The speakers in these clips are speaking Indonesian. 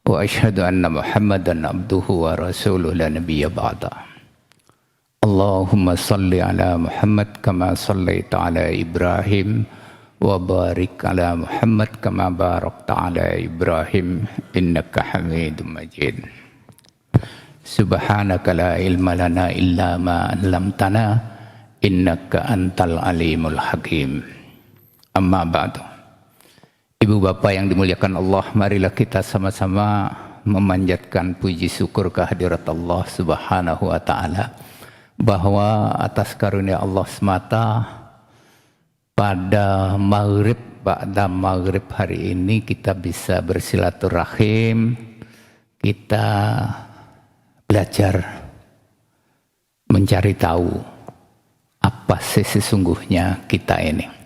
وأشهد أن محمدا عبده ورسوله لا نبي بعده اللهم صل على محمد كما صليت على إبراهيم وبارك على محمد كما باركت على إبراهيم إنك حميد مجيد سبحانك لا علم لنا إلا ما علمتنا إنك أنت العليم الحكيم أما بعد. Ibu bapak yang dimuliakan Allah, marilah kita sama-sama memanjatkan puji syukur kehadirat Allah Subhanahu wa Ta'ala, bahwa atas karunia Allah semata pada maghrib hari ini kita bisa bersilaturahim, kita belajar mencari tahu apa sih sesungguhnya kita ini.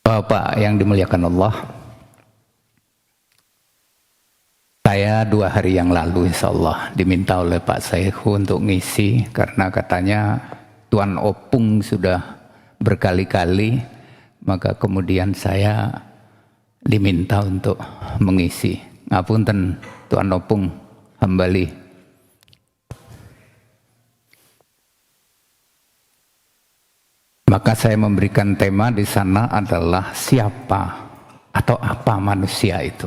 Bapak yang dimuliakan Allah, saya 2 hari yang lalu insya Allah diminta oleh Pak Saihu untuk ngisi, karena katanya Tuan Opung sudah berkali-kali, maka kemudian saya diminta untuk mengisi. Ngapunten Tuan Opung, hambali. Maka saya memberikan tema di sana adalah siapa atau apa manusia itu.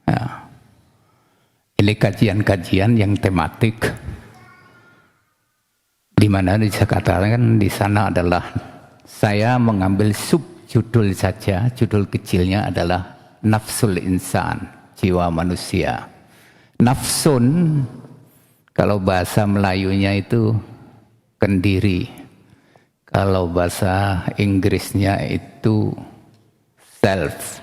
Ya. Ini kajian-kajian yang tematik, di mana dikatakan di sana adalah saya mengambil subjudul saja, judul kecilnya adalah nafsul insan, jiwa manusia. Nafsun kalau bahasa Melayunya itu kendiri. Kalau bahasa Inggrisnya itu self.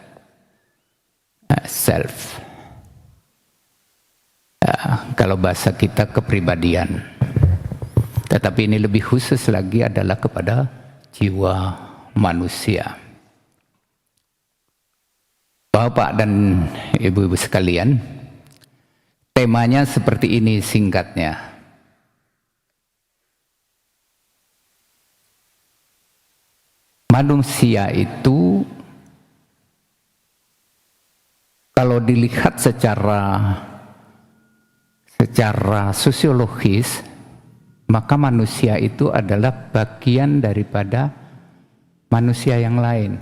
Ya, kalau bahasa kita kepribadian. Tetapi ini lebih khusus lagi adalah kepada jiwa manusia. Bapak dan ibu-ibu sekalian, temanya seperti ini singkatnya. Manusia itu kalau dilihat secara sosiologis, maka manusia itu adalah bagian daripada manusia yang lain.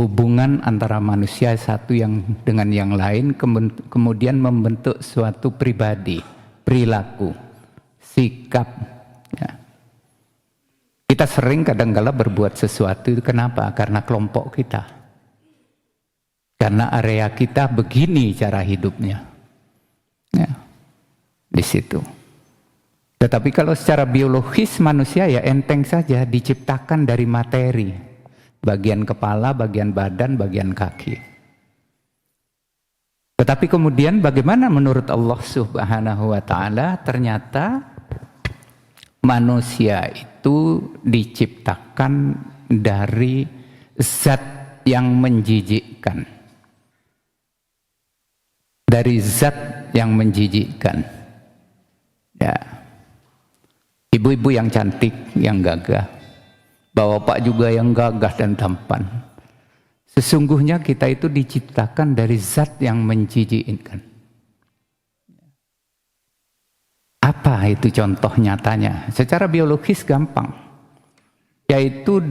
Hubungan antara manusia satu yang dengan yang lain kemudian membentuk suatu pribadi, perilaku, sikap. Ya. Kita sering kadang-kala berbuat sesuatu itu kenapa? Karena kelompok kita. Karena area kita begini cara hidupnya. Ya, di situ. Tetapi kalau secara biologis manusia ya enteng saja, diciptakan dari materi. Bagian kepala, bagian badan, bagian kaki. Tetapi kemudian bagaimana menurut Allah Subhanahu wa Ta'ala? Ternyata manusia itu diciptakan dari zat yang menjijikkan. Dari zat yang menjijikkan. Ya. Ibu-ibu yang cantik, yang gagah. Bapak juga yang gagah dan tampan. Sesungguhnya kita itu diciptakan dari zat yang menjijikkan. Apa itu contoh nyatanya? Secara biologis gampang. Yaitu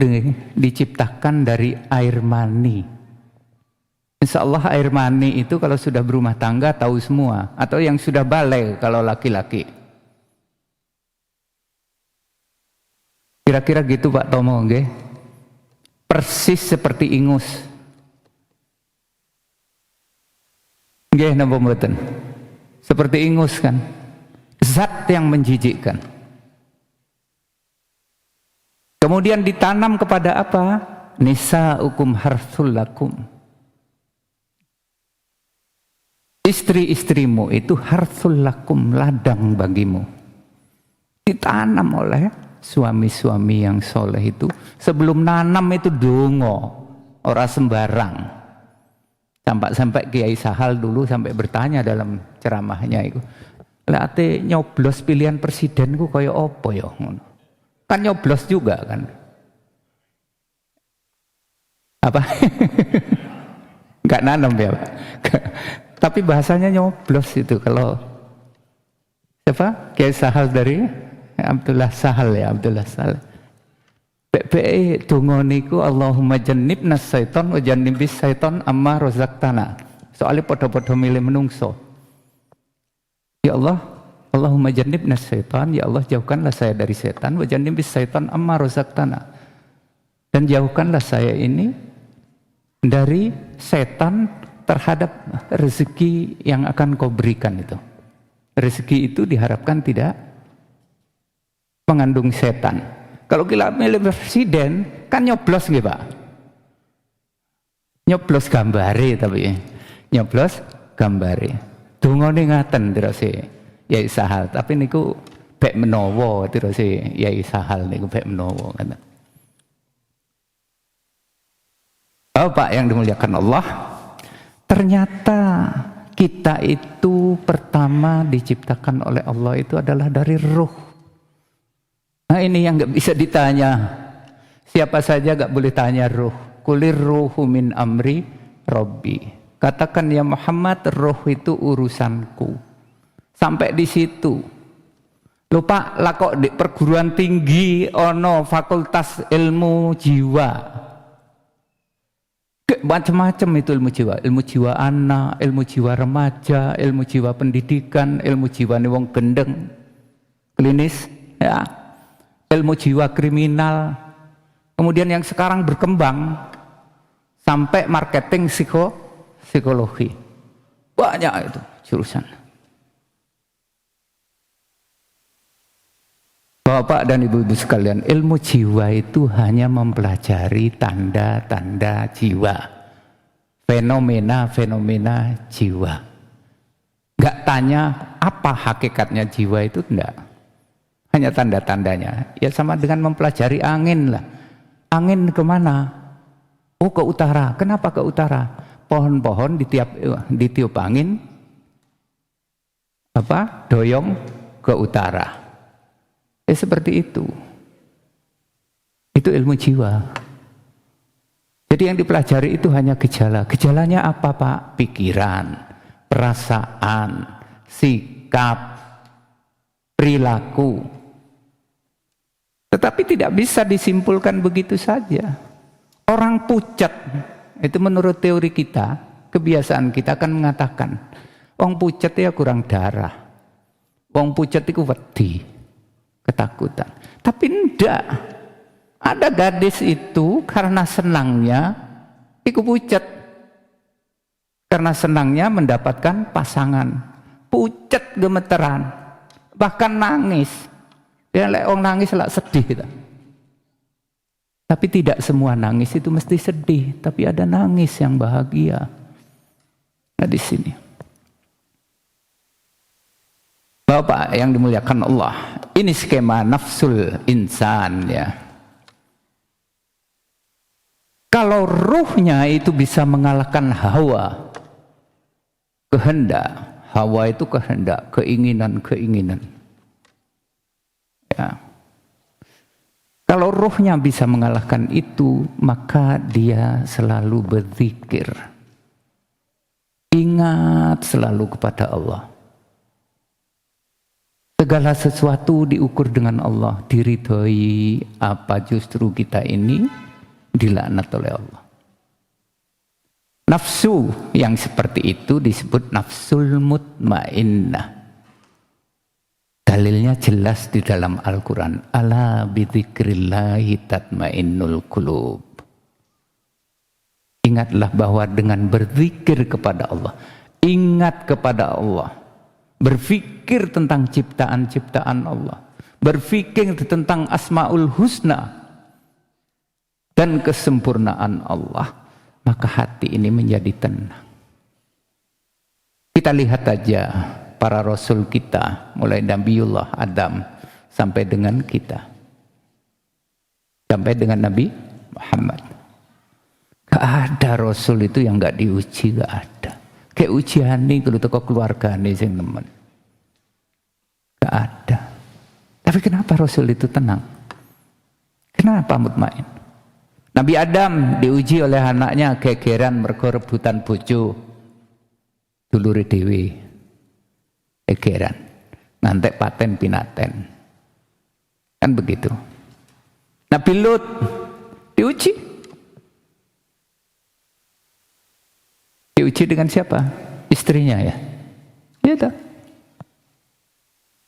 diciptakan dari air mani. Insya Allah air mani itu kalau sudah berumah tangga tahu semua. Atau yang sudah balik kalau laki-laki. Kira-kira gitu Pak Tomo, nggih? Persis seperti ingus. Nggih napa mboten? Seperti ingus kan? Zat yang menjijikkan. Kemudian ditanam kepada apa? Nisa'ukum harthul lakum. Istri-istrimu itu harthul lakum, ladang bagimu. Ditanam oleh suami-suami yang soleh itu. Sebelum nanam itu dongo, ora sembarang. Sampai Kiai Sahal dulu sampai bertanya dalam ceramahnya itu. Lah ate nyoblos pilihan presiden ku kaya apa ya ngono. Kan nyoblos juga kan. Apa? Nggak nanam ya Pak. Tapi bahasanya nyoblos itu. Kalau siapa? Kiai Sahal dari Abdullah Sahal ya, Abdullah Sahal. BPE donga niku Allahumma jannibnas syaiton wa jannibis syaiton amma razaqtana. Soalnya podo-podo milih menungso. Ya Allah, Allahumma jannibnas syaiton, ya Allah jauhkanlah saya dari setan, wa jannibis syaiton amma razaqtana. Dan jauhkanlah saya ini dari setan terhadap rezeki yang akan kau berikan itu. Rezeki itu diharapkan tidak mengandung setan. Kalau kita milih presiden kan nyoblos gitu Pak. Nyoblos gambare tapi nyoblos gambare. Dungane ngaten terus Yai Sahal, tapi niku bek menawa terus Yai Sahal niku bek menawa kan. Bapak yang dimuliakan Allah, ternyata kita itu pertama diciptakan oleh Allah itu adalah dari ruh. Nah ini yang nggak bisa ditanya. Siapa saja nggak boleh tanya ruh. Kulir ruhu min amri Robbi. Katakan ya Muhammad, ruh itu urusanku. Sampai di situ. Lupa lah kok di perguruan tinggi ono fakultas ilmu jiwa. Macam-macam itu ilmu jiwa anak, ilmu jiwa remaja, ilmu jiwa pendidikan, ilmu jiwa nih wong gendeng, klinis, ya, ilmu jiwa kriminal, kemudian yang sekarang berkembang sampai marketing psikologi, banyak itu jurusan. Bapak dan ibu-ibu sekalian, ilmu jiwa itu hanya mempelajari tanda-tanda jiwa, fenomena-fenomena jiwa. Enggak tanya apa hakikatnya jiwa itu, enggak. Hanya tanda-tandanya. Ya sama dengan mempelajari angin lah. Angin kemana? Oh ke utara. Kenapa ke utara? Pohon-pohon ditiup angin, doyong ke utara. Seperti itu. Itu ilmu jiwa. Jadi yang dipelajari itu hanya gejala. Gejalanya apa Pak? Pikiran, perasaan, sikap, perilaku. Tetapi tidak bisa disimpulkan begitu saja. Orang pucat, itu menurut teori kita, kebiasaan kita akan mengatakan, orang pucat ya kurang darah. Orang pucat itu wedi. Ketakutan. Tapi enggak. Ada gadis itu karena senangnya ikut pucat. Karena senangnya mendapatkan pasangan. Pucat gemeteran. Bahkan nangis. Dia orang nangis lah sedih. Gitu. Tapi tidak semua nangis itu mesti sedih. Tapi ada nangis yang bahagia. Nah di sini. Bapak yang dimuliakan Allah, ini skema nafsul insan ya. Kalau ruhnya itu bisa mengalahkan hawa, kehendak, hawa itu kehendak, keinginan. Ya. Kalau ruhnya bisa mengalahkan itu, maka dia selalu berzikir. Ingat selalu kepada Allah. Segala sesuatu diukur dengan Allah, diridhoi apa justru kita ini dilaknat oleh Allah. Nafsu yang seperti itu disebut nafsul mutmainnah. Dalilnya jelas di dalam Al-Quran. Ala bidzikrillahi tatmainnul qulub. Ingatlah bahwa dengan berzikir kepada Allah, ingat kepada Allah, berpikir tentang ciptaan-ciptaan Allah, berpikir tentang Asmaul Husna dan kesempurnaan Allah, maka hati ini menjadi tenang. Kita lihat aja para rasul kita, mulai Nabiullah Adam sampai dengan kita, sampai dengan Nabi Muhammad. Gak ada rasul itu yang gak diuji, gak ada. Kayak ujian nih kalau toko keluarga nih sing temen. Gak ada. Tapi kenapa Rasul itu tenang? Kenapa mutmain? Nabi Adam diuji oleh anaknya gegeran mergo rebutan bojo dulure dhewe. Gegeran. Ngantek paten pinaten. Kan begitu. Nabi Lut diuji. Diuji dengan siapa? Istrinya ya. Iya tak?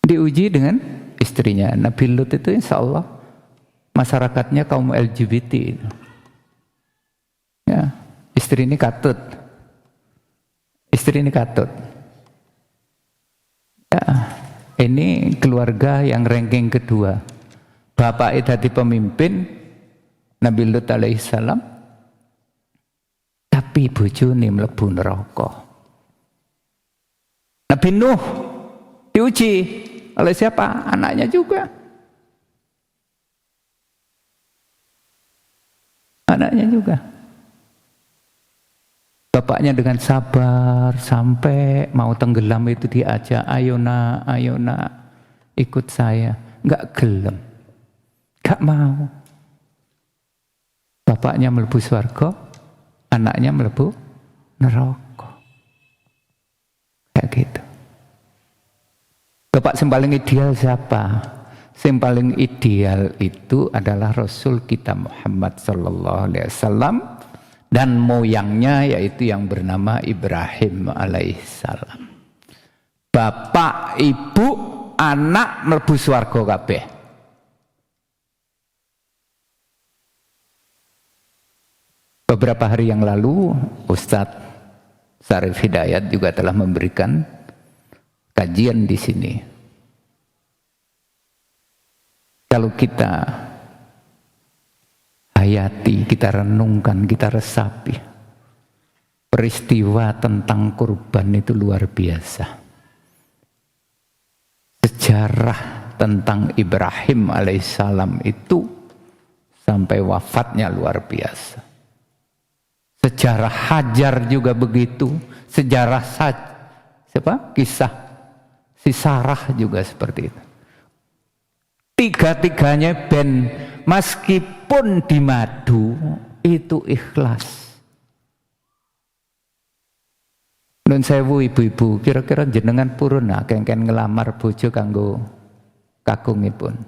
Diuji dengan istrinya. Nabi Lut itu insya Allah masyarakatnya kaum LGBT itu. Ya, istri ini katut. Istri ini katut. Ya, ini keluarga yang ranking kedua. Bapak itu jadi pemimpin Nabi Lut alaihissalam, tapi bojone mlebu neraka. Nabi Nuh diuji oleh siapa? Anaknya juga. Anaknya juga. Bapaknya dengan sabar sampai mau tenggelam itu diajak, ayo nak, ikut saya. Enggak gelem. Enggak mau. Bapaknya mlebu swarga, anaknya mlebu neraka. Kayak gitu. Bapak yang paling ideal siapa? Yang paling ideal itu adalah Rasul kita Muhammad sallallahu alaihi wasallam dan moyangnya yaitu yang bernama Ibrahim alaihissalam. Bapak, ibu, anak mlebu swarga kabeh. Beberapa hari yang lalu Ustadz Syarif Hidayat juga telah memberikan kajian di sini. Kalau kita hayati, kita renungkan, kita resapi, peristiwa tentang kurban itu luar biasa. Sejarah tentang Ibrahim alaihissalam itu sampai wafatnya luar biasa. Sejarah Hajar juga begitu. Sejarah kisah si Sarah juga seperti itu. Tiga-tiganya ben meskipun di madu itu ikhlas. Nun sewu ibu-ibu, kira-kira jenengan purun kengken ngelamar bojo kanggo kakungipun.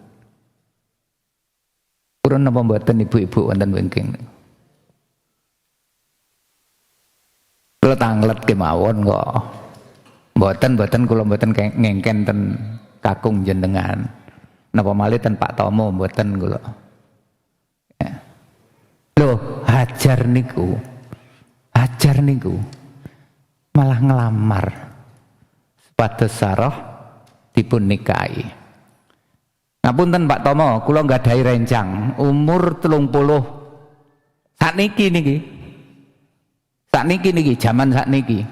Purun napa mboten ibu-ibu wonten wingking? Kula tanglet kemawon kok. Mboten kula mboten ngengken ten kakung jenengan. Napa malih ten Pak Tomo mboten kula. Ya. Loh, Hajar niku malah ngelamar supados Sarah dipun nikahi. Ngapunten Pak Tomo, kula nggadahi rencang umur 30. Sakniki zaman sakniki.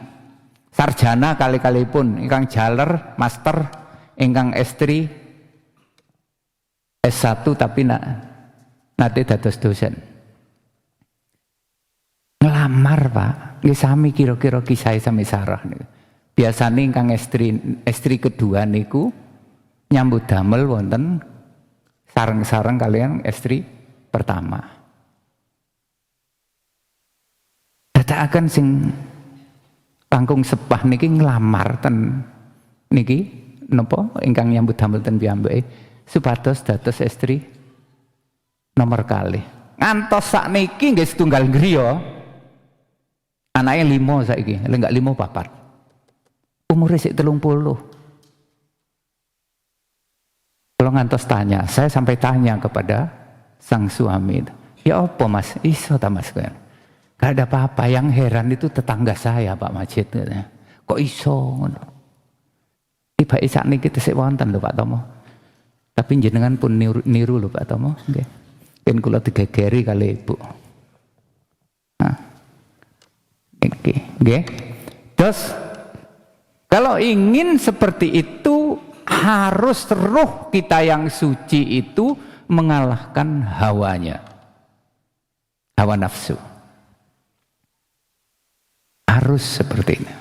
Sarjana kali-kalipun ingkang jaler, master, ingkang estri S1 tapi nate dados dosen. Ngelamar Pak, nggih sami kira-kira kisah sami Sarah niku. Biasane ingkang estri kedua niku nyambut damel wonten sareng-sareng kalian estri pertama. Dadakaken sing langkung sepah niki nglamar ten niki napa ingkang nyambut damel ten piyambake supados dados estri nomor kali. Ngantos sakniki nggih setunggal griya. Anake 5 saiki, lek enggak 5 papat. Umure sik 30. Kalau ngantos tanya, saya sampai tanya kepada sang suami, ya apa Mas? Iso ta Mas? Gak ada apa-apa, yang heran itu tetangga saya Pak Majid. Kok iso? Tiba isak niki tesik wonten lho Pak Tomo. Tapi jenengan pun niru lho Pak Tomo. Nggih. Ken kula digegeri kali Ibu. Nah. Nggih. Terus kalau ingin seperti itu harus ruh kita yang suci itu mengalahkan hawanya. Hawa nafsu. Harus seperti ini.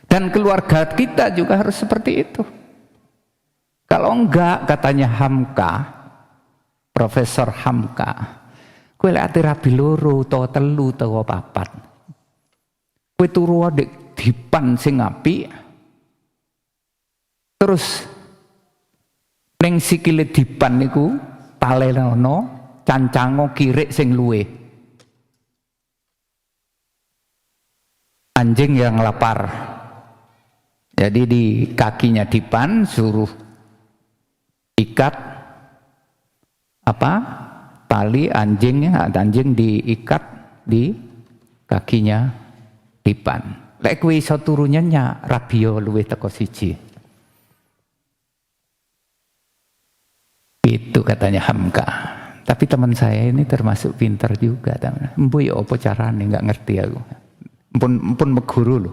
Dan keluarga kita juga harus seperti itu. Kalau enggak, katanya Hamka, Profesor Hamka, Kowe lek ati rabi loro utawa telu utawa papat. Kowe turu ndek dipan sing apik. Terus ning sikile dipan niku talenono cancango kirik sing luwe. Anjing yang lapar. Jadi di kakinya dipan suruh ikat tali anjingnya, anjing diikat di kakinya dipan. Lek kowe iso turu nyenyak rabio luwih teko siji. Itu katanya Hamka. Tapi teman saya ini termasuk pintar juga. Empu ya apa carane nggak ngerti aku. Empun meguru lho.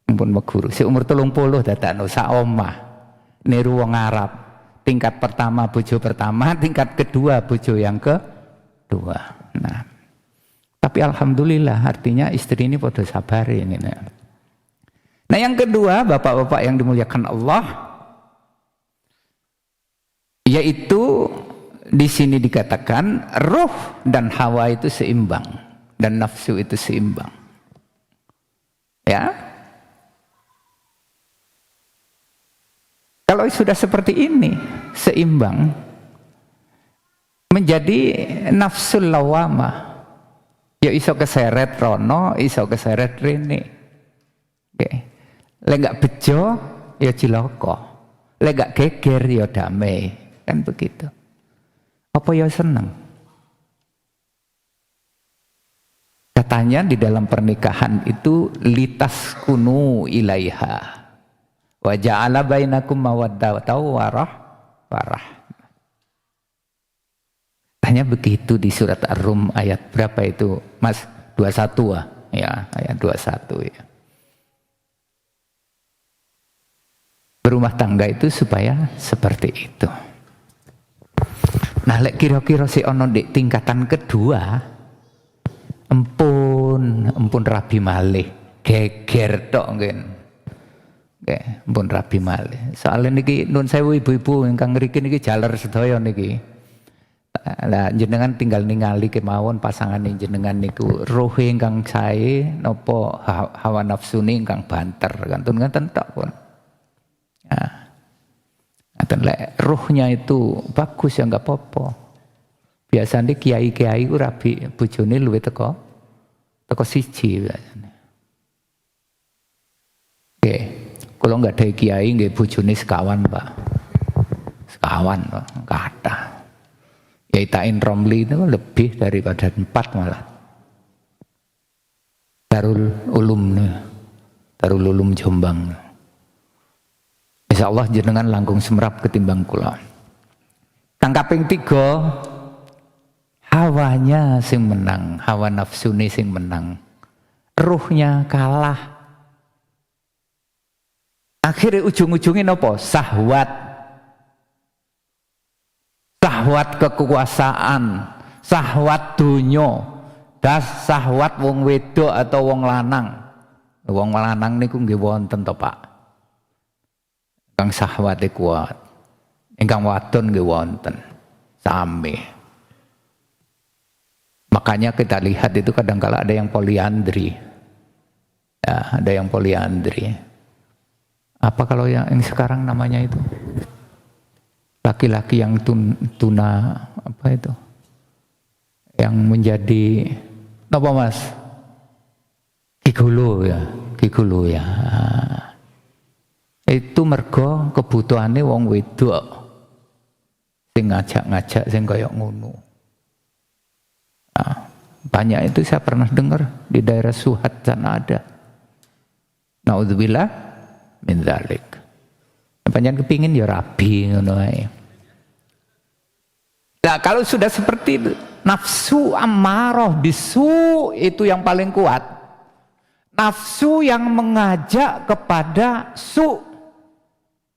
Empun meguru. Si umur 30 dadakno sak omah. Niru wong Arab. Tingkat pertama bojo pertama, tingkat kedua bojo yang kedua. Nah, tapi alhamdulillah artinya istri ini pada sabar ini. Nah yang kedua, bapak-bapak yang dimuliakan Allah, yaitu di sini dikatakan roh dan hawa itu seimbang dan nafsu itu seimbang. Ya. Kalau sudah seperti ini, seimbang, menjadi nafsul lawamah. Ya iso keseret rono, iso keseret rene. Oke. Lek gak bejo, ya ciloko. Lek gak geger, ya damai. Kan begitu. Apa ya seneng? Katanya di dalam pernikahan itu litas kunu ilaiha. Wa ja'ala bainakum mawaddatan warah. Tanya begitu di surat Ar-Rum ayat berapa itu, Mas? 21 ya, ayat 21 ya. Berumah tangga itu supaya seperti itu. Nah, lek kira-kira si ono di tingkatan kedua, empun rabi malih, geger tok ngen. Oke, empun rabi malih. Soalnya niki nun sewu ibu-ibu ingkang ngriki niki jaler sedaya niki. Lah jenengan tinggal ningali kemawon pasangan jenengan niku roh ingkang sae napa hawa nafsune ingkang banter kantun ngaten tok pun. Nah, ngaten lek rohnya itu bagus ya enggak apa-apa. Biasanya kiai-kiai ku rabi bojone luwih teko siji biasane. Oke, kalau enggak ada kiai nggih bojone sekawan, Pak. Sekawan, Pak, kathah. Kiai Tain Romli itu lebih daripada 4 malah. Darul Ulum Jombang. Insya Allah jenengan langkung semerap ketimbang kula. Kang kaping 3, hawanya sing menang, hawa nafsune sing menang. Ruhnya kalah. Akhirnya ujung-ujungnya apa? Sahwat kekuasaan, sahwat dunya, sahwat wong wedok atau wong lanang. Wong lanang niku nggih wonten to, Pak. Kang sahwate kuat. Ingkang wadon nggih wonten. Sami. Makanya kita lihat itu kadang-kala ada yang poliandri. Ya, ada yang poliandri. Apa kalau yang sekarang namanya itu? Laki-laki yang tuna apa itu? Yang menjadi apa Mas? Gigolo ya. Itu mergo kebutuhane wong wedok. Sing ngajak-ngajak sing kaya ngono. Nah, banyak itu saya pernah dengar di daerah Suhat sana ada. Naudzubillah min dzalik. Panjenengan kepingin ya rabi ngono ae. Nah, kalau sudah seperti itu, nafsu ammarah bisu itu yang paling kuat. Nafsu yang mengajak kepada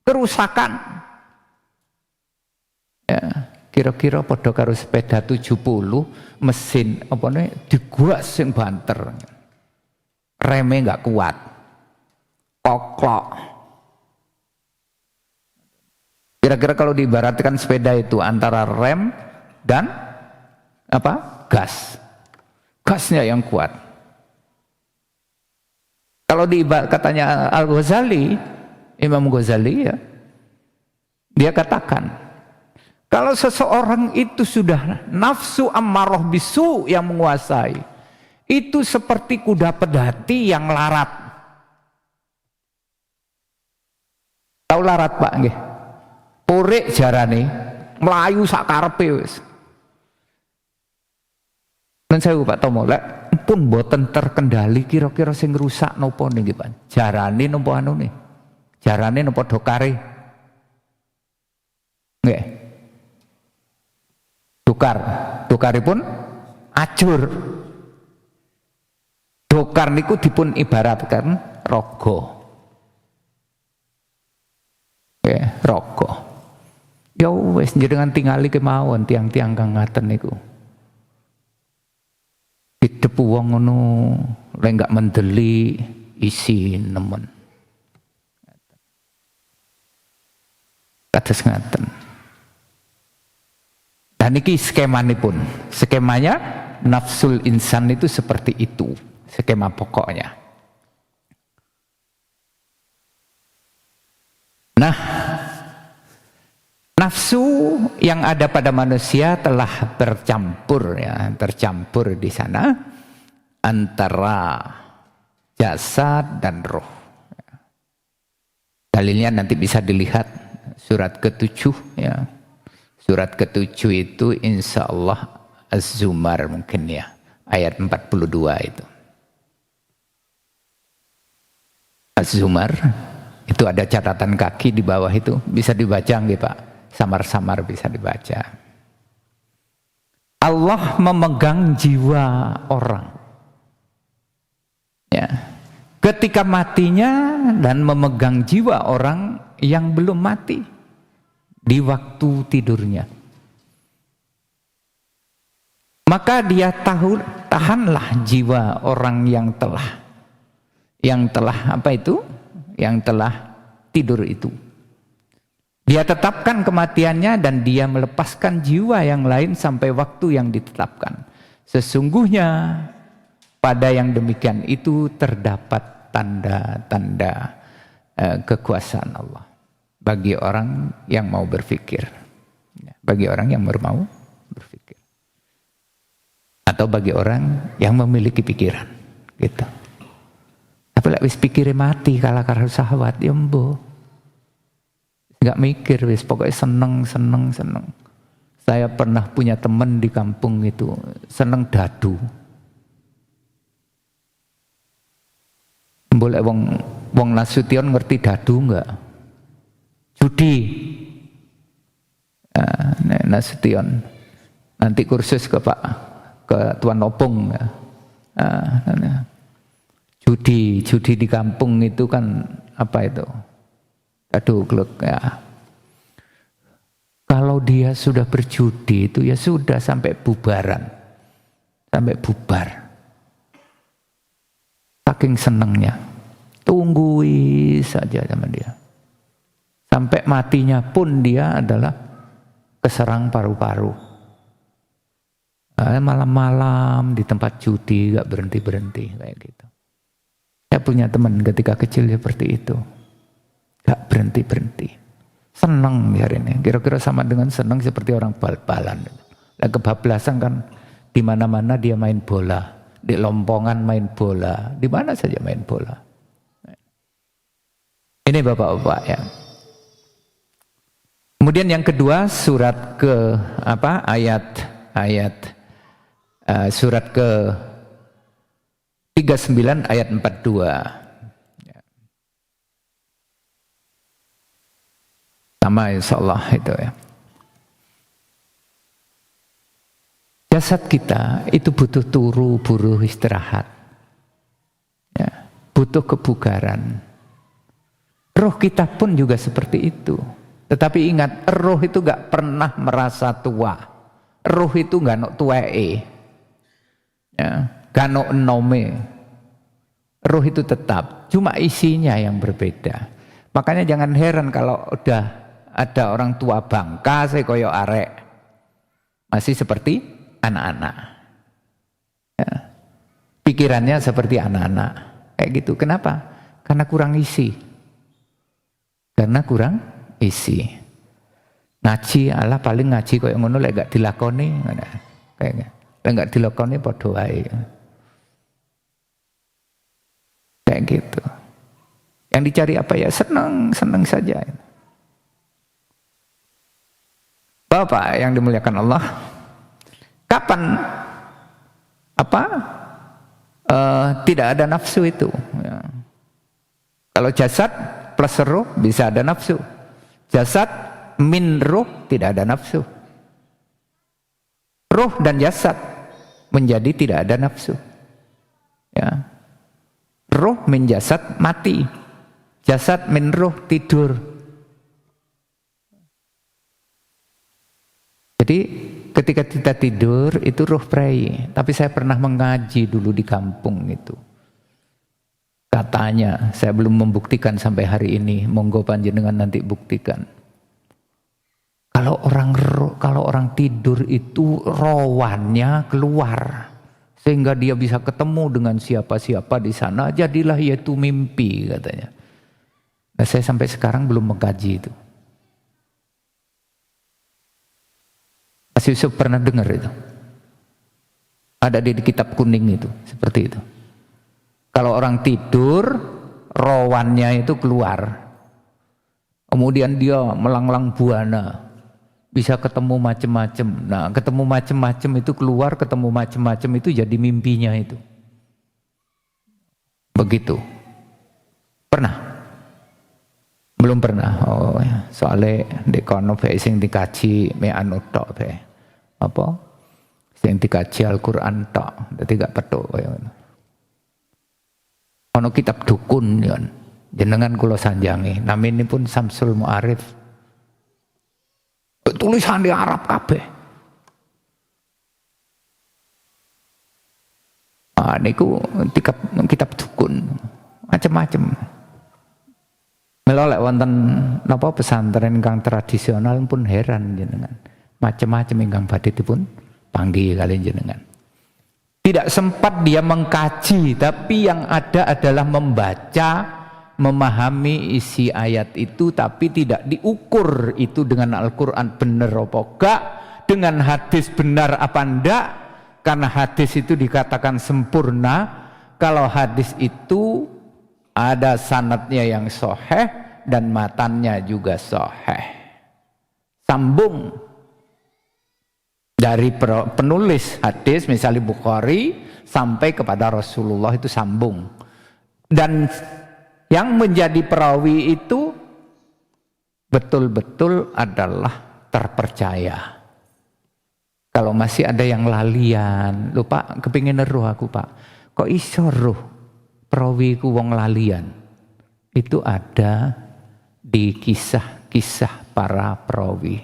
kerusakan. Ya, kira-kira padha karo sepeda 70 mesin apa nih diguak sing banter. Remnya enggak kuat. Koklok. Kira-kira kalau diibaratkan sepeda itu antara rem dan apa? Gas. Gasnya yang kuat. Kalau di katanya Al-Ghazali, Imam Ghazali ya, dia katakan, kalau seseorang itu sudah nafsu ammarah bisu yang menguasai, itu seperti kuda pedati yang larat. Tahu larat Pak nggih? Purik jarane, melayu sak karepe wis. Dan saya Pak Tomo, lek pun boten terkendali kira-kira sing rusak nopo niki Pak. Jarane nopo anune? Jarane nopo dokare? Nggih. Dokaripun ajur. Dokar niku dipun ibaratkan raga. Nggih, raga. Ya wis njenengan tingali kemawon tiang-tiang kang ngaten niku. Hidup wong ngono lek enggak mendeli isi nemen. Kados ngaten. Dan ini skemanya skemanya nafsul insan itu seperti itu, skema pokoknya. Nah, nafsu yang ada pada manusia telah tercampur ya, tercampur di sana antara jasad dan roh. Dalilnya nanti bisa dilihat surat ke-7 ya. Surat ke-7 itu insya Allah Az-Zumar mungkin ya, ayat 42 itu. Az-Zumar itu ada catatan kaki di bawah itu, bisa dibaca nggih Pak? Samar-samar bisa dibaca. Allah memegang jiwa orang. Ya. Ketika matinya dan memegang jiwa orang yang belum mati di waktu tidurnya. Maka dia tahanlah jiwa orang yang telah apa itu? Yang telah tidur itu. Dia tetapkan kematiannya dan dia melepaskan jiwa yang lain sampai waktu yang ditetapkan. Sesungguhnya pada yang demikian itu terdapat tanda-tanda kekuasaan Allah bagi orang yang mau berpikir, bagi orang yang mau berpikir, atau bagi orang yang memiliki pikiran, gitu. Tapi lek wis pikire mati kalah karo syahwat ya mbo. Enggak mikir wis pokoknya seneng. Saya pernah punya teman di kampung itu seneng dadu. Boleh wong Nasution ngerti dadu enggak? Judi. Nasution. Nanti kursus ke Tuan Opung ya. Judi di kampung itu kan apa itu? Aduh, gluk ya. Kalau dia sudah berjudi itu ya sudah sampai bubaran. Sampai bubar. Saking senengnya. Tunggui saja sama dia. Sampai matinya pun dia adalah keserang paru-paru. Malam-malam di tempat judi gak berhenti-berhenti kayak gitu. Saya punya teman ketika kecil seperti itu. Gak berhenti-berhenti. Senang hari ini. Kira-kira sama dengan senang seperti orang bal-balan. Nah, kebablasan kan di mana-mana dia main bola. Di Lompongan main bola. Di mana saja main bola. Ini bapak-bapak ya. Kemudian yang kedua surat ke surat ke 39 ayat 42. Sama insyaallah itu ya. Jasad kita itu butuh buruh istirahat. Ya, butuh kebugaran. Roh kita pun juga seperti itu. Tetapi ingat, roh itu gak pernah merasa tua. Roh itu gak nok tuae. Ya, gak nok enome. Roh itu tetap, cuma isinya yang berbeda. Makanya jangan heran kalau udah ada orang tua bangka, saya koyo arek. Masih seperti anak-anak. Ya. Pikirannya seperti anak-anak. Kayak gitu. Kenapa? Karena kurang isi. Karena kurang isi. Ngaji, Allah paling ngaji kok yang ngono lek gak dilakoni. Kayak gak dilakoni padha wae. Kayak gitu. Yang dicari apa ya? Senang saja. Bapak yang dimuliakan Allah, kapan tidak ada nafsu itu? Ya. Kalau jasad plus ruh bisa ada nafsu. Jasad min ruh tidak ada nafsu. Ruh dan jasad menjadi tidak ada nafsu. Ya. Ruh min jasad mati. Jasad min ruh tidur. Jadi ketika kita tidur itu ruh prei. Tapi saya pernah mengaji dulu di kampung itu. Katanya, saya belum membuktikan sampai hari ini. Monggo panjenengan nanti buktikan. Kalau orang tidur itu rowannya keluar. Sehingga dia bisa ketemu dengan siapa-siapa di sana. Jadilah yaitu mimpi katanya. Nah, saya sampai sekarang belum mengkaji itu. Mas Yusuf pernah dengar itu? Ada di kitab kuning itu, seperti itu. Kalau orang tidur, rowannya itu keluar. Kemudian dia melanglang buana. Bisa ketemu macam-macam. Nah, ketemu macam-macam itu keluar, ketemu macam-macam itu jadi mimpinya itu. Begitu. Pernah? Belum pernah. Oh ya, soalnya di kono bae sing dikaji me anu tok bae. Apa? Sing dikaji Al-Qur'an tok. Dadi gak petuk kaya ngono. Ono kitab dukun yon. Jenengan kula sanjangi. Naminipun Samsul Mu'arif. Tulisan di Arab kabeh. Ah niku kitab dukun. Macam-macam. Melolek wonten napa pesantren ingkang tradisional pun heran jenengan. Macam-macam ingkang badhe dipun panggih kali jenengan. Tidak sempat dia mengkaji, tapi yang ada adalah membaca, memahami isi ayat itu, tapi tidak diukur itu dengan Al-Qur'an benar apa enggak, dengan hadis benar apa enggak, karena hadis itu dikatakan sempurna. Kalau hadis itu ada sanadnya yang sahih dan matannya juga sahih. Sambung dari penulis hadis misalnya Bukhari sampai kepada Rasulullah itu sambung. Dan yang menjadi perawi itu betul-betul adalah terpercaya. Kalau masih ada yang lalian, lupa kepingin eruh aku Pak. Kok iso ruh? Perawi ku wong lalian itu ada di kisah-kisah para perawi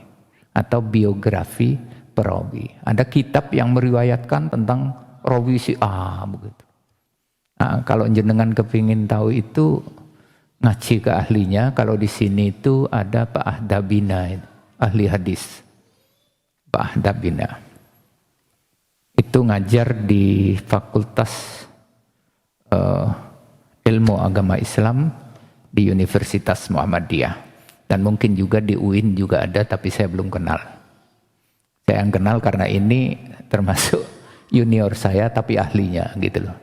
atau biografi perawi. Ada kitab yang meriwayatkan tentang rawi si A begitu. Nah, kalau jenengan kepingin tahu itu ngaji ke ahlinya. Kalau di sini itu ada Pak Ahdabina, ahli hadis. Pak Ahdabina itu ngajar di Fakultas Ilmu Agama Islam di Universitas Muhammadiyah, dan mungkin juga di UIN juga ada, tapi saya belum kenal. Saya yang kenal karena ini termasuk junior saya tapi ahlinya gitu loh.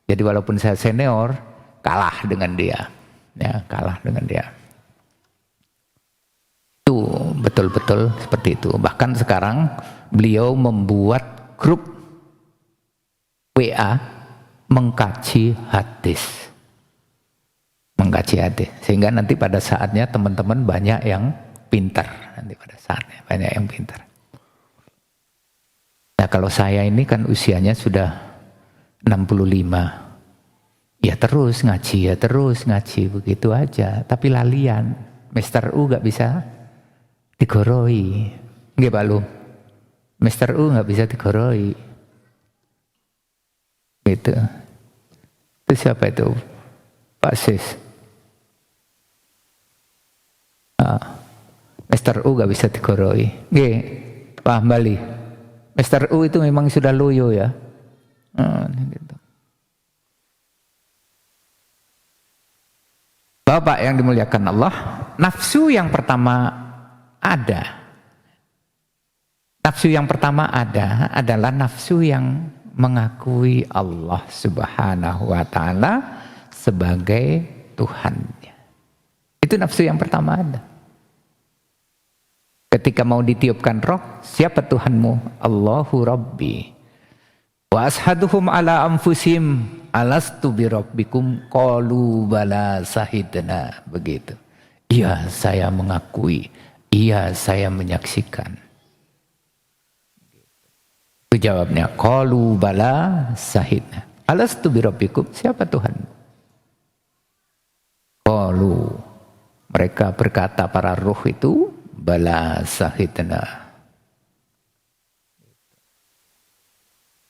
Jadi walaupun saya senior, kalah dengan dia, ya kalah dengan dia. Itu betul-betul seperti itu. Bahkan sekarang beliau membuat grup WA mengkaji hadis. Mengkaji hadis. Sehingga nanti pada saatnya teman-teman banyak yang pintar. Nanti pada saatnya banyak yang pintar. Nah kalau saya ini kan usianya sudah 65. Ya terus ngaji begitu aja. Tapi lalian. Mister U gak bisa digoroi. Nggih Pak Lu. Mister U gak bisa digoroi. Gitu. Itu siapa itu? Pak Sis. Mister U gak bisa digoroi. Nggih, Pak Hambali. Mister U itu memang sudah loyo ya. Gitu. Bapak yang dimuliakan Allah, nafsu yang pertama ada. Nafsu yang pertama ada adalah nafsu yang mengakui Allah Subhanahu wa taala sebagai Tuhannya. Itu nafsu yang pertama ada. Ketika mau ditiupkan roh, siapa Tuhanmu? Allahu Rabbi. Wa ashaduhum ala anfusihim alastu bi rabbikum qalu bala sahidna. Begitu. Iya, saya mengakui. Iya, saya menyaksikan. Itu jawabnya, qalu bala sahidna. Alastu bi rabbikum, siapa Tuhanmu? Qalu, mereka berkata para ruh itu, bala sahidna.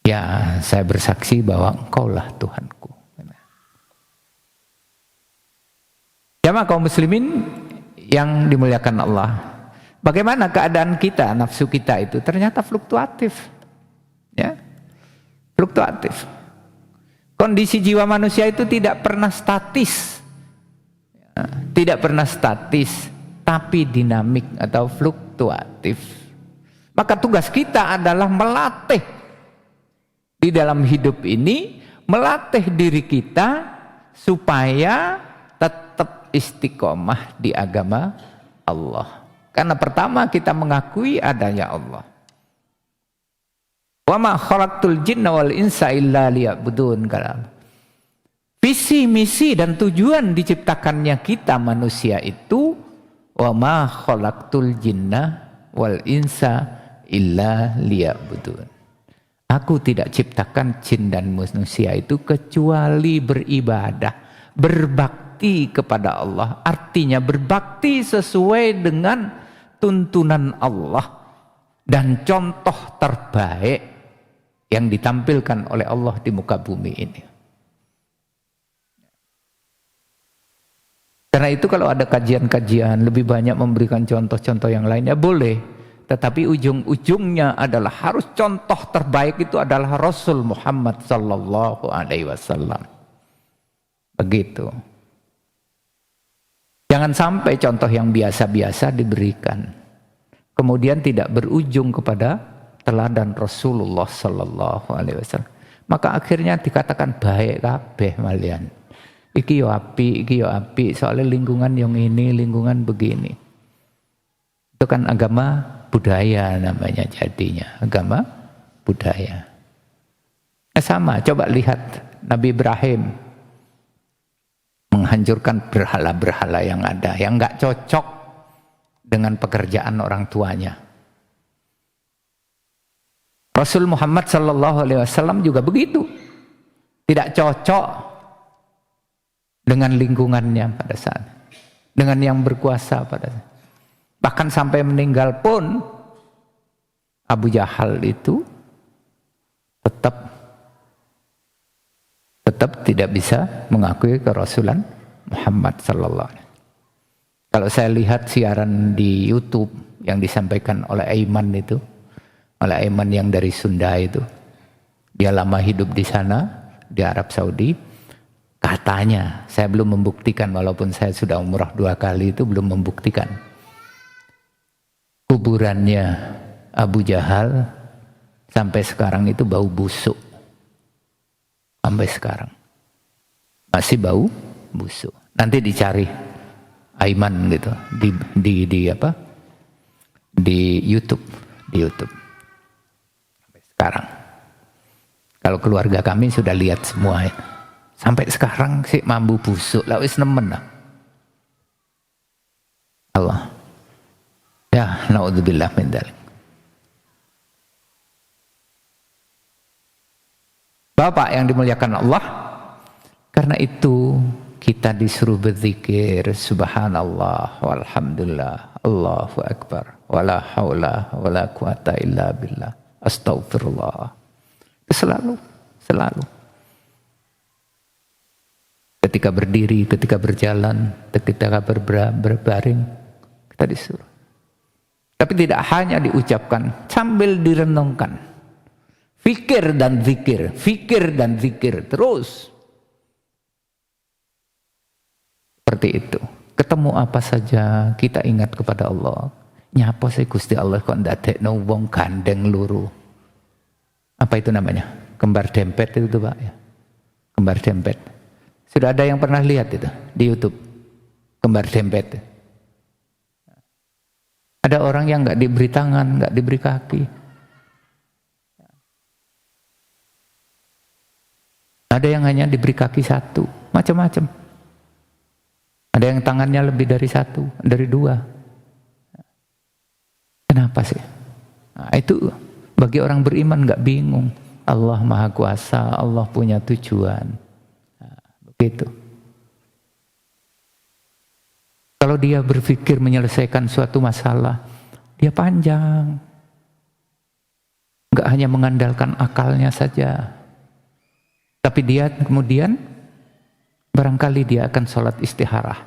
Ya, saya bersaksi bahwa Engkaulah Tuhanku. Jamaah kaum muslimin yang dimuliakan Allah. Bagaimana keadaan kita, nafsu kita itu ternyata fluktuatif. Ya. Fluktuatif. Kondisi jiwa manusia itu tidak pernah statis. Ya, tidak pernah statis, tapi dinamik atau fluktuatif. Maka tugas kita adalah melatih di dalam hidup ini, melatih diri kita supaya tetap istiqomah di agama Allah. Karena pertama kita mengakui adanya Allah. Wa ma khalaqtul jinna wal insa illa liya'budun. Visi, misi dan tujuan diciptakannya kita manusia itu, wa ma khalaqtul jinna wal insa illa liya'budun. Aku tidak ciptakan jin dan manusia itu kecuali beribadah, berbakti kepada Allah. Artinya berbakti sesuai dengan tuntunan Allah dan contoh terbaik yang ditampilkan oleh Allah di muka bumi ini. Karena itu kalau ada kajian-kajian lebih banyak memberikan contoh-contoh yang lainnya boleh. Tetapi ujung-ujungnya adalah harus contoh terbaik itu adalah Rasul Muhammad sallallahu alaihi wasallam. Begitu. Jangan sampai contoh yang biasa-biasa diberikan. Kemudian tidak berujung kepada teladan Rasulullah sallallahu alaihi wasallam. Maka akhirnya dikatakan baik kabeh malian. Iki yo api, soalnya lingkungan yang ini, lingkungan begini. Itu kan agama budaya namanya jadinya, agama budaya. Sama, coba lihat Nabi Ibrahim menghancurkan berhala-berhala yang ada, yang nggak cocok dengan pekerjaan orang tuanya. Rasul Muhammad sallallahu alaihi wasallam juga begitu. Tidak cocok dengan lingkungannya pada saat, dengan yang berkuasa pada saat. Bahkan sampai meninggal pun Abu Jahal itu tetap tidak bisa mengakui kerasulan Muhammad sallallahu alaihi wasallam. Kalau saya lihat siaran di YouTube yang disampaikan oleh Aiman itu, oleh Aiman yang dari Sunda itu, dia lama hidup di sana di Arab Saudi. Katanya, saya belum membuktikan walaupun saya sudah umrah 2 kali itu belum membuktikan. Kuburannya Abu Jahal sampai sekarang itu bau busuk. Sampai sekarang masih bau busuk. Nanti dicari Aiman gitu di apa? Di YouTube, Sampai sekarang. Kalau keluarga kami sudah lihat semua ya. Sampai sekarang sih mambu busuk, lah wis nemen lah. Allah. Ya, naudzubillah min dzalik. Bapak yang dimuliakan Allah, karena itu kita disuruh berzikir subhanallah walhamdulillah Allahu akbar wala haula wala quwata illa billah astaghfirullah. Selalu. Ketika berdiri, ketika berjalan, ketika berbaring, kita disuruh. Tapi tidak hanya diucapkan, sambil direnungkan. Fikir dan zikir, fikir dan zikir terus. Seperti itu. Ketemu apa saja kita ingat kepada Allah. Nyapa sih Gusti Allah kok ndadekno wong gandeng luru. Apa itu namanya? Kembar dempet itu Pak ya. Kembar dempet. Sudah ada yang pernah lihat itu di YouTube? Kembar dempet. Ada orang yang nggak diberi tangan, nggak diberi kaki. Ada yang hanya diberi kaki satu, macam-macam. Ada yang tangannya lebih dari satu, dari dua. Kenapa sih? Nah, itu bagi orang beriman nggak bingung. Allah Maha Kuasa, Allah punya tujuan. Nah, begitu. Kalau dia berpikir menyelesaikan suatu masalah, dia panjang. Nggak hanya mengandalkan akalnya saja. Tapi dia kemudian barangkali dia akan sholat istikharah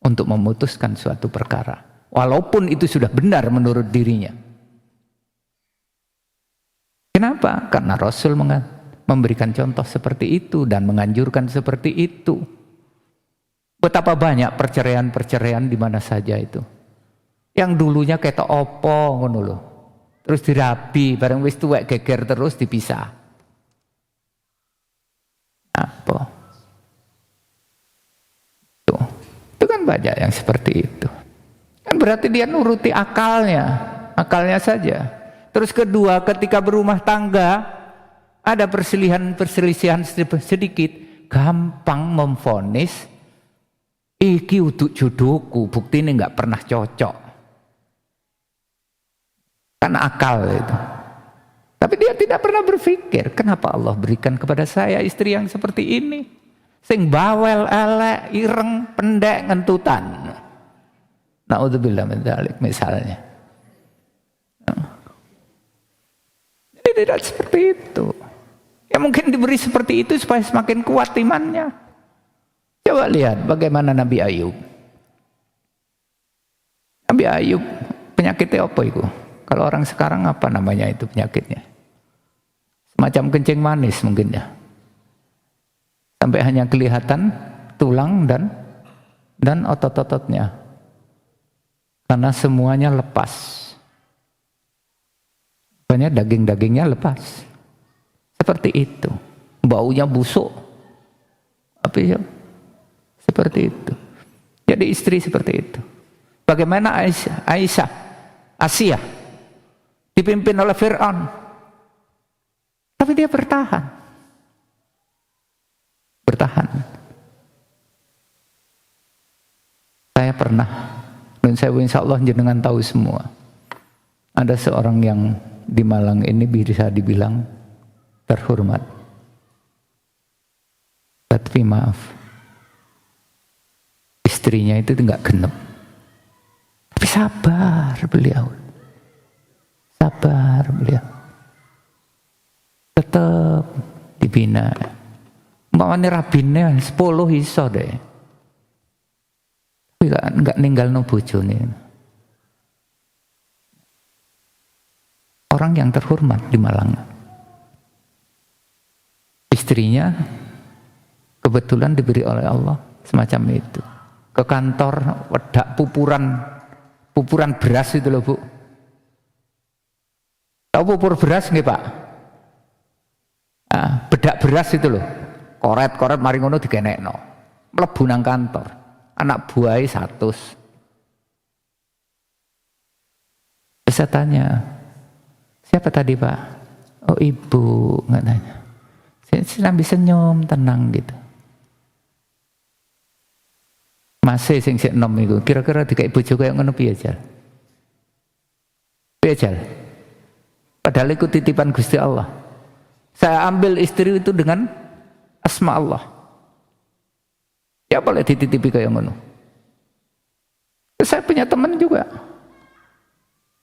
untuk memutuskan suatu perkara. Walaupun itu sudah benar menurut dirinya. Kenapa? Karena Rasul memberikan contoh seperti itu dan menganjurkan seperti itu. Betapa banyak perceraian-perceraian di mana saja itu. Yang dulunya ketok opo ngono lho. Terus dirabi, bareng wis tuwek geger terus dipisah. Apa? Tuh. Itu kan banyak yang seperti itu. Kan berarti dia nuruti akalnya saja. Terus kedua, ketika berumah tangga ada perselisihan sedikit, gampang memvonis iki uduk jodohku, bukti ini nggak pernah cocok. Kan akal itu. Tapi dia tidak pernah berpikir, kenapa Allah berikan kepada saya istri yang seperti ini? Sing bawel, elek, ireng, pendek, ngentutan. Na'udzubillah min dzalik misalnya. Jadi tidak seperti itu. Ya mungkin diberi seperti itu supaya semakin kuat imannya. Coba lihat bagaimana Nabi Ayub. Nabi Ayub penyakitnya apa itu? Kalau orang sekarang apa namanya itu penyakitnya? Semacam kencing manis mungkin ya. Sampai hanya kelihatan tulang dan otot-ototnya. Karena semuanya lepas. Banyak daging-dagingnya lepas. Seperti itu. Baunya busuk. Apa ya? Seperti itu. Jadi istri seperti itu. Bagaimana Asia dipimpin oleh Fir'aun. Tapi dia bertahan. Bertahan. Saya pernah, dan saya insya Allah jenengan tahu semua. Ada seorang yang di Malang ini bisa dibilang terhormat. Tapi maaf, istrinya itu enggak genep. Tapi sabar beliau. Sabar beliau. Tetap dibina. Umpamanya rabine 10 iso deh. Tapi enggak ninggalno bojone. Orang yang terhormat di Malang. Istrinya kebetulan diberi oleh Allah semacam itu. Ke kantor wedak pupuran beras itu loh Bu. Tahu pupur beras nggih Pak? Nah, bedak beras itu loh. Koret mari ngono digenekno. Mlebu nang kantor. Anak buahnya 100. Saya tanya, siapa tadi Pak? Oh ibu, nggak nanya. Saya sambil senyum, tenang gitu. Masih sing sik enom iku, kira-kira dikai bojo kaya ngono piye Jal? Piye Jal? Padahal itu titipan Gusti Allah. Saya ambil istri itu dengan asma Allah. Ya boleh dititipi kaya ngono. Saya punya teman juga.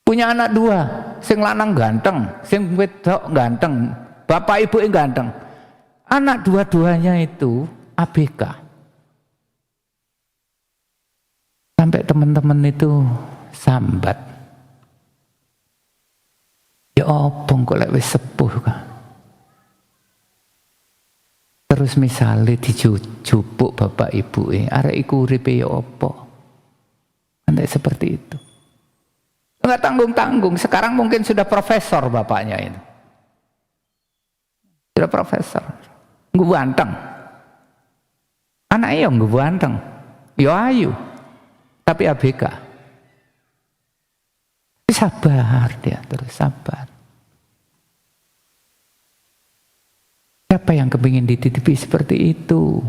Punya anak 2, sing lanang ganteng, sing wedok ganteng, bapak ibu yang ganteng. Anak dua-duanya itu ABK. Sampai teman-teman itu sambat. Ya opo kok lek wis sepuh kan. Terus misalnya dijupuk bapak ibu arek iku uripe ya opo. Andai seperti itu. Enggak tanggung-tanggung, sekarang mungkin sudah profesor bapaknya itu. Sudah profesor. Nggak ganteng. Anaknya nggak ganteng. Ya ayu. Tapi ABK. Sabar dia, terus sabar. Siapa yang kepingin dititipi seperti itu?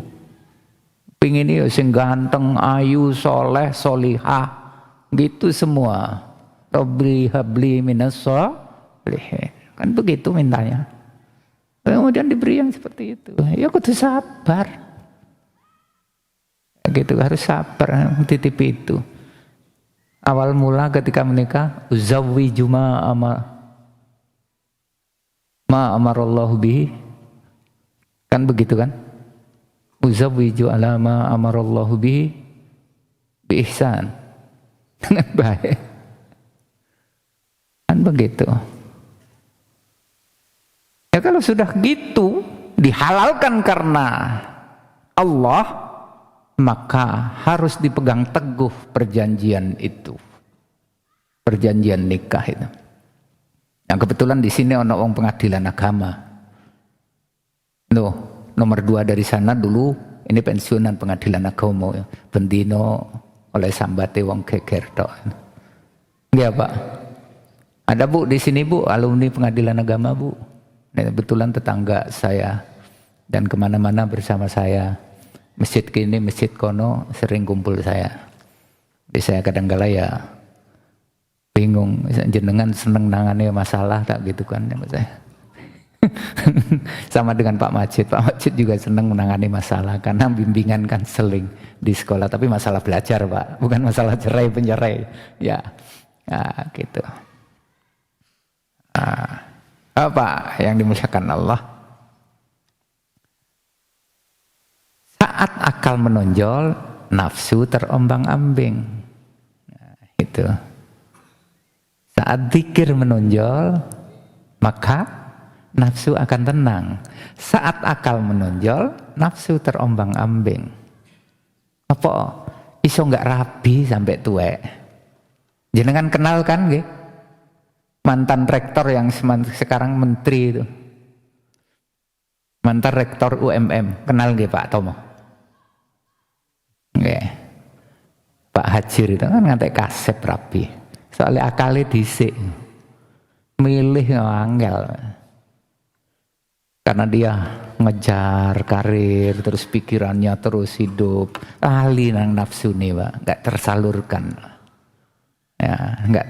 Pingin ya sing ganteng, ayu, soleh, solihah, gitu semua. Robli habli minas sholihin. Kan begitu mintanya. Kemudian diberi yang seperti itu. Ya kudu sabar. Gitu harus sabar titipi itu. Awal mula ketika menikah, uzawwiju ma amarallahu bihi. Kan begitu kan? Uzawwiju ala ma amarallahu bihi bi ihsan. Dengan baik. Kan begitu. Ya kalau sudah gitu dihalalkan karena Allah, maka harus dipegang teguh perjanjian itu. Perjanjian nikah itu. Yang kebetulan di sini ono wong pengadilan agama. Nomor 2 dari sana dulu ini pensiunan pengadilan agama ya. Bendino oleh sambate wong geger tok. Nggih, Pak. Ada Bu di sini Bu, alumni pengadilan agama Bu. Nah, kebetulan tetangga saya dan kemana-mana bersama saya. Masjid kini, masjid kono sering kumpul saya. Jadi saya kadang-kala ya bingung, jenengan seneng nangane masalah tak gitu kan ya saya. Sama dengan Pak Majid. Pak Majid juga seneng menangani masalah karena bimbingan kan seling di sekolah, tapi masalah belajar Pak, bukan masalah cerai pencerai. Ya, nah, gitu. Apa yang dimuliakan Allah? Saat akal menonjol, nafsu terombang-ambing. Nah, itu. Saat zikir menonjol, maka nafsu akan tenang. Saat akal menonjol, nafsu terombang-ambing. Apa? Iso nggak rabi sampai tuwek. Jenengan kenal kan, nggih? Mantan rektor yang sekarang menteri itu. Mantan rektor UMM, kenal nggih Pak Tomo? Nggih. Pak Hajir itu kan ngantek kasep rapi. Soalnya akalnya dhisik. Milih angel. Karena dia ngejar karir, terus pikirannya terus hidup. Ahli nang nafsu nih Pak, nggak tersalurkan. Ya, nggak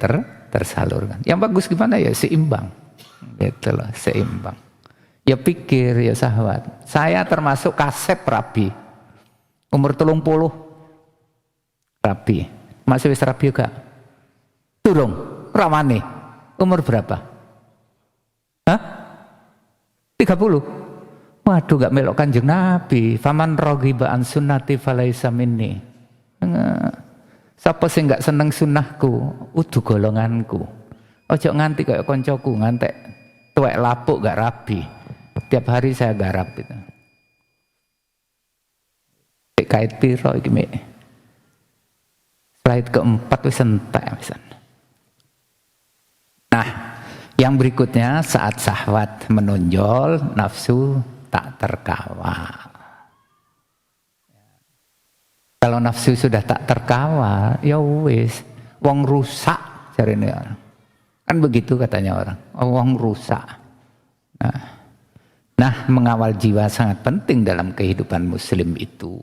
tersalurkan. Yang bagus gimana ya seimbang. Gitu loh, seimbang. Ya pikir, ya sahabat. Saya termasuk kasep rabi. Umur 30 rabi. Masih wis rabi juga? Turung, ramane. Umur berapa? Hah? 30? Waduh, gak melok Kanjeng Nabi. Faman raghiba an sunnati falaisa minni. Sapa sing gak seneng sunnahku, udu golonganku. Ojo nganti kayak koncoku, ngantek tuwek lapuk gak rabi. Tiap hari saya garap itu. Kait piro iki mek. Slide keempat wis entek pisan. Nah, yang berikutnya saat syahwat menonjol, nafsu tak terkawal. Kalau nafsu sudah tak terkawal, ya wis, wong rusak jarene orang. Kan begitu katanya orang, wong rusak. Nah, mengawal jiwa sangat penting dalam kehidupan muslim itu.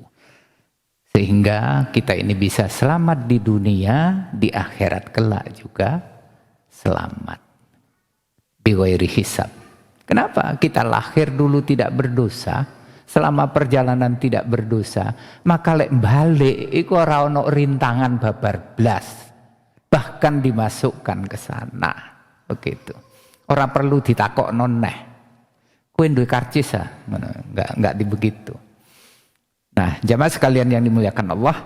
Sehingga kita ini bisa selamat di dunia, di akhirat kelak juga selamat. Bighairi hisab. Kenapa? Kita lahir dulu tidak berdosa, selama perjalanan tidak berdosa, maka lek balik iku ora ono rintangan babar blas. Bahkan dimasukkan ke sana. Begitu. Ora perlu ditakokno neh. Kowe duwe karcis enggak dibegitu. Nah, jamaah sekalian yang dimuliakan Allah,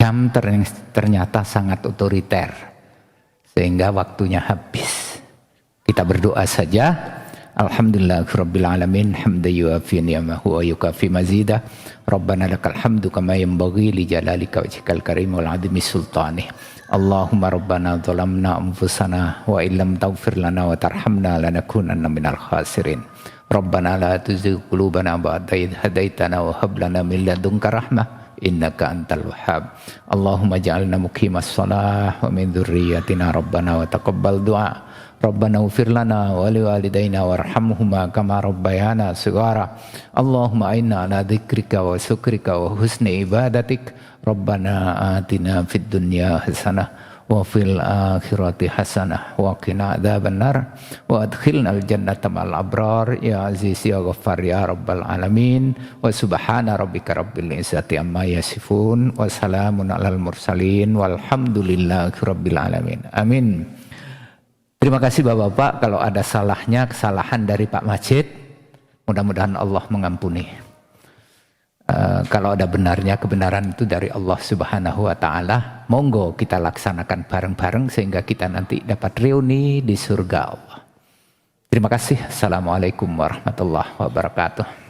jam ternyata sangat otoriter. sehingga waktunya habis. Kita berdoa saja. Alhamdulillahirabbil alamin, hamdan yuwafi ni'amahu wa yukafi mazidah. Rabbana lakal hamdu kama yanbaghi li jalalika wajhikal karim wal 'azimi sultanih. Allahumma rabbana zalamna anfusana wa illam taghfir lana wa tarhamna lanakunanna minal khasirin. Rabbana la tuzigh qulubana ba'da idh hadaitana wa hab lana min ladunka rahmah innaka antal wahhab. Allahumma ja'alna muqimas shalah wa min dzurriyyatina rabbana wa taqabbal du'a. Rabbana ighfir lana wa liwalidayna warhamhuma kama rabbayana shighara. Allahumma inna ala dzikrika wa syukrika wa husni ibadatik. Rabbana atina fid dunya hasanah wa fil akhirati hasanah wa qina adzabannar wa adkhilnal jannata ma'al abrar ya aziz ya ghaffar ya rabbal alamin. Wa subhana rabbika rabbil izzati amma yasifun wa salamun alal mursalin walhamdulillahi rabbil alamin. Amin. Terima kasih Bapak-Bapak, kalau ada salahnya, kesalahan dari Pak Majid, mudah-mudahan Allah mengampuni. Kalau ada benarnya, kebenaran itu dari Allah Subhanahu wa Ta'ala. Monggo kita laksanakan bareng-bareng sehingga kita nanti dapat reuni di surga Allah. Terima kasih. Assalamualaikum warahmatullahi wabarakatuh.